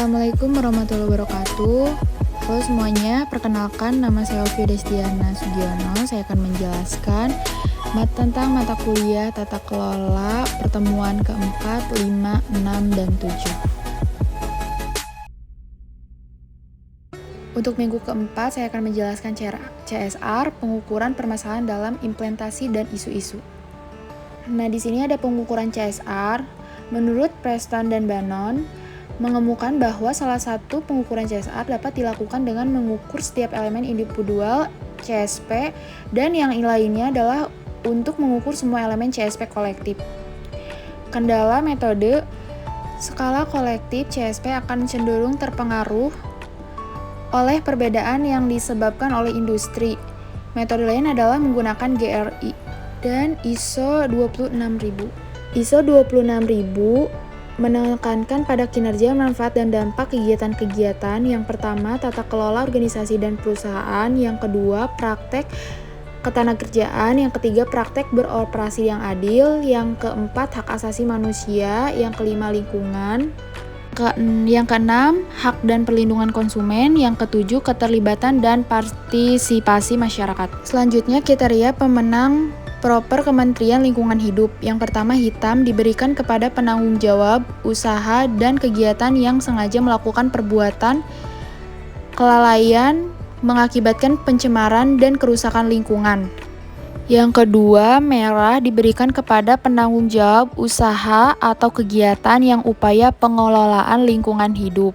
Assalamualaikum warahmatullahi wabarakatuh. Halo semuanya, perkenalkan nama saya Ovia Destiana Sugiono. Saya akan menjelaskan tentang mata kuliah tata kelola pertemuan keempat, 5, 6, dan 7. Untuk minggu keempat, saya akan menjelaskan cara CSR, pengukuran permasalahan dalam implementasi dan isu-isu. Nah, di sini ada pengukuran CSR. Menurut Preston dan Bannon, mengemukakan bahwa salah satu pengukuran CSR dapat dilakukan dengan mengukur setiap elemen individual CSP, dan yang lainnya adalah untuk mengukur semua elemen CSP kolektif. Kendala metode skala kolektif CSP akan cenderung terpengaruh oleh perbedaan yang disebabkan oleh industri. Metode lain adalah menggunakan GRI dan ISO 26000. ISO 26000 menekankan pada kinerja, manfaat, dan dampak kegiatan-kegiatan. Yang pertama, tata kelola organisasi dan perusahaan. Yang kedua, praktek ketenagakerjaan. Yang ketiga, praktek beroperasi yang adil. Yang keempat, hak asasi manusia. Yang kelima, lingkungan. Yang keenam, hak dan perlindungan konsumen. Yang ketujuh, keterlibatan dan partisipasi masyarakat. Selanjutnya, kriteria pemenang proper Kementerian Lingkungan Hidup. Yang pertama, hitam, diberikan kepada penanggung jawab usaha dan kegiatan yang sengaja melakukan perbuatan kelalaian mengakibatkan pencemaran dan kerusakan lingkungan. Yang kedua, merah, diberikan kepada penanggung jawab usaha atau kegiatan yang upaya pengelolaan lingkungan hidup.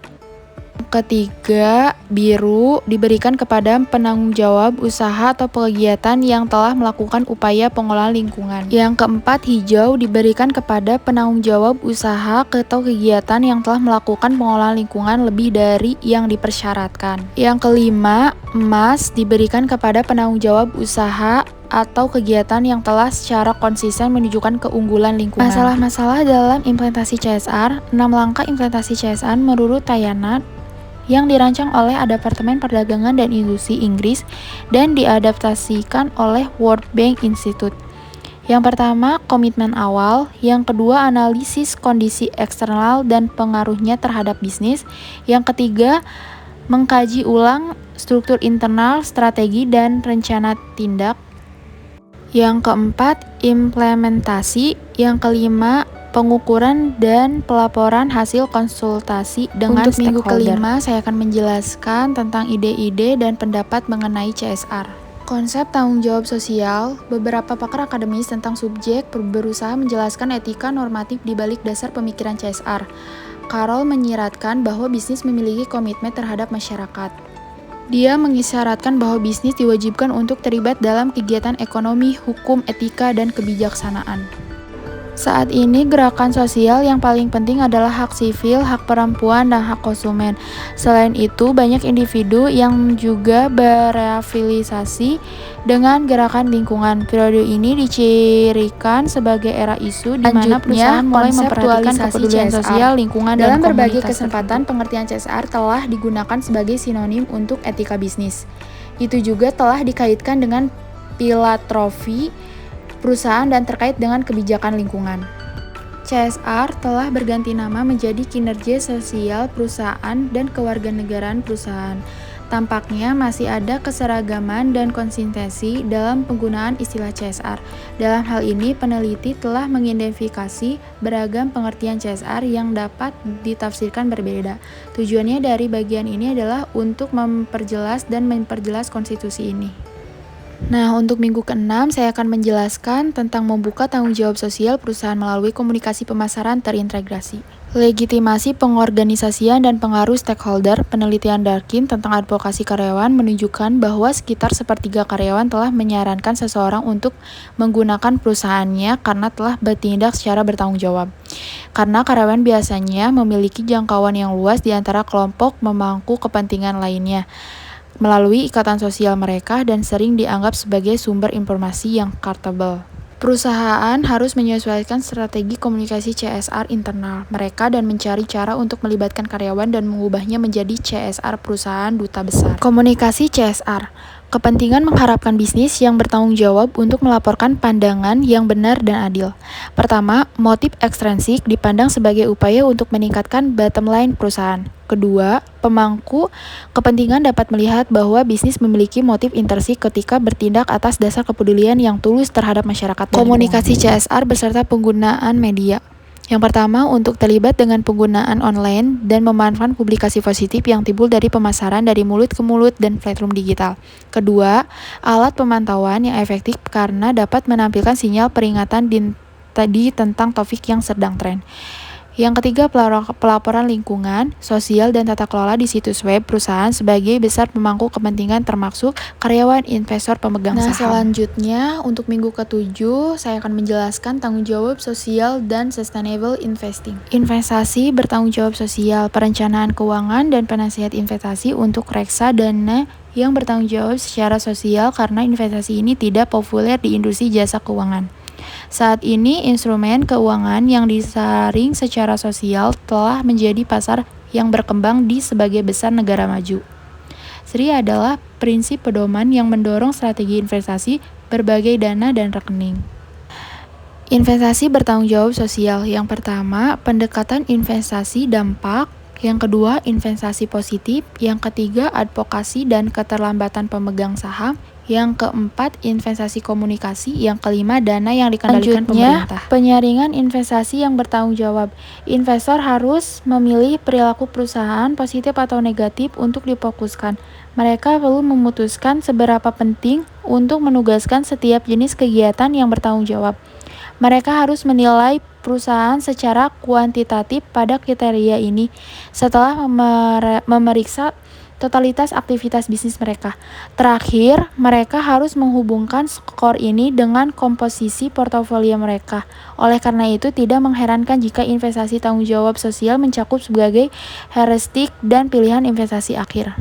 Ketiga, biru, diberikan kepada penanggung jawab usaha atau kegiatan yang telah melakukan upaya pengelolaan lingkungan. Yang keempat, hijau, diberikan kepada penanggung jawab usaha atau kegiatan yang telah melakukan pengelolaan lingkungan lebih dari yang dipersyaratkan. Yang kelima, emas, diberikan kepada penanggung jawab usaha atau kegiatan yang telah secara konsisten menunjukkan keunggulan lingkungan. Masalah-masalah dalam implementasi CSR. 6 langkah implementasi CSR menurut Tayanat yang dirancang oleh Departemen Perdagangan dan Industri Inggris dan diadaptasikan oleh World Bank Institute. Yang pertama, komitmen awal. Yang kedua, analisis kondisi eksternal dan pengaruhnya terhadap bisnis. Yang ketiga, mengkaji ulang struktur internal, strategi, dan rencana tindak. Yang keempat, implementasi. Yang kelima, pengukuran dan pelaporan hasil konsultasi dengan stakeholder. Untuk minggu kelima, saya akan menjelaskan tentang ide-ide dan pendapat mengenai CSR. Konsep tanggung jawab sosial. Beberapa pakar akademis tentang subjek berusaha menjelaskan etika normatif di balik dasar pemikiran CSR. Carroll menyiratkan bahwa bisnis memiliki komitmen terhadap masyarakat. Dia mengisyaratkan bahwa bisnis diwajibkan untuk terlibat dalam kegiatan ekonomi, hukum, etika, dan kebijaksanaan. Saat ini, gerakan sosial yang paling penting adalah hak sivil, hak perempuan, dan hak konsumen. Selain itu, banyak individu yang juga berafiliasi dengan gerakan lingkungan. Periode ini dicirikan sebagai era isu di mana perusahaan mulai memperhatikan kepedulian sosial, lingkungan, dan komunitas. Dalam berbagai kesempatan, pengertian CSR telah digunakan sebagai sinonim untuk etika bisnis. Itu juga telah dikaitkan dengan filantropi perusahaan dan terkait dengan kebijakan lingkungan. CSR telah berganti nama menjadi kinerja sosial perusahaan dan kewarganegaraan perusahaan. Tampaknya masih ada keseragaman dan konsistensi dalam penggunaan istilah CSR. Dalam hal ini, peneliti telah mengidentifikasi beragam pengertian CSR yang dapat ditafsirkan berbeda. Tujuannya dari bagian ini adalah untuk memperjelas konstitusi ini. Nah, untuk minggu ke-6, saya akan menjelaskan tentang membuka tanggung jawab sosial perusahaan melalui komunikasi pemasaran terintegrasi. Legitimasi pengorganisasian dan pengaruh stakeholder. Penelitian Darkin tentang advokasi karyawan menunjukkan bahwa sekitar sepertiga karyawan telah menyarankan seseorang untuk menggunakan perusahaannya karena telah bertindak secara bertanggung jawab. Karena karyawan biasanya memiliki jangkauan yang luas di antara kelompok pemangku kepentingan lainnya melalui ikatan sosial mereka dan sering dianggap sebagai sumber informasi yang accountable. Perusahaan harus menyesuaikan strategi komunikasi CSR internal mereka dan mencari cara untuk melibatkan karyawan dan mengubahnya menjadi CSR perusahaan duta besar. Komunikasi CSR. Kepentingan mengharapkan bisnis yang bertanggung jawab untuk melaporkan pandangan yang benar dan adil. Pertama, motif ekstrinsik dipandang sebagai upaya untuk meningkatkan bottom line perusahaan. Kedua, pemangku kepentingan dapat melihat bahwa bisnis memiliki motif intrinsik ketika bertindak atas dasar kepedulian yang tulus terhadap masyarakat. Komunikasi CSR beserta penggunaan media. Yang pertama, untuk terlibat dengan penggunaan online dan memanfaatkan publikasi positif yang timbul dari pemasaran dari mulut ke mulut dan platform digital. Kedua, alat pemantauan yang efektif karena dapat menampilkan sinyal peringatan tentang topik yang sedang tren. Yang ketiga, pelaporan lingkungan, sosial, dan tata kelola di situs web perusahaan sebagai besar pemangku kepentingan termasuk karyawan, investor, pemegang saham. Selanjutnya, untuk minggu ke-7, saya akan menjelaskan tanggung jawab sosial dan sustainable investing. Investasi bertanggung jawab sosial, perencanaan keuangan, dan penasihat investasi untuk reksa dana yang bertanggung jawab secara sosial karena investasi ini tidak populer di industri jasa keuangan. Saat ini, instrumen keuangan yang disaring secara sosial telah menjadi pasar yang berkembang di sebagai besar negara maju. SRI adalah prinsip pedoman yang mendorong strategi investasi berbagai dana dan rekening. Investasi bertanggung jawab sosial. Yang pertama, pendekatan investasi dampak. Yang kedua, investasi positif. Yang ketiga, advokasi dan keterlambatan pemegang saham. Yang keempat, investasi komunikasi. Yang kelima, dana yang dikendalikan pemerintah. Penyaringan investasi yang bertanggung jawab. Investor harus memilih perilaku perusahaan positif atau negatif untuk difokuskan. Mereka perlu memutuskan seberapa penting untuk menugaskan setiap jenis kegiatan yang bertanggung jawab. Mereka harus menilai perusahaan secara kuantitatif pada kriteria ini setelah memeriksa totalitas aktivitas bisnis mereka. Terakhir, mereka harus menghubungkan skor ini dengan komposisi portofolio mereka. Oleh karena itu, tidak mengherankan jika investasi tanggung jawab sosial mencakup sebagai heuristik dan pilihan investasi akhir.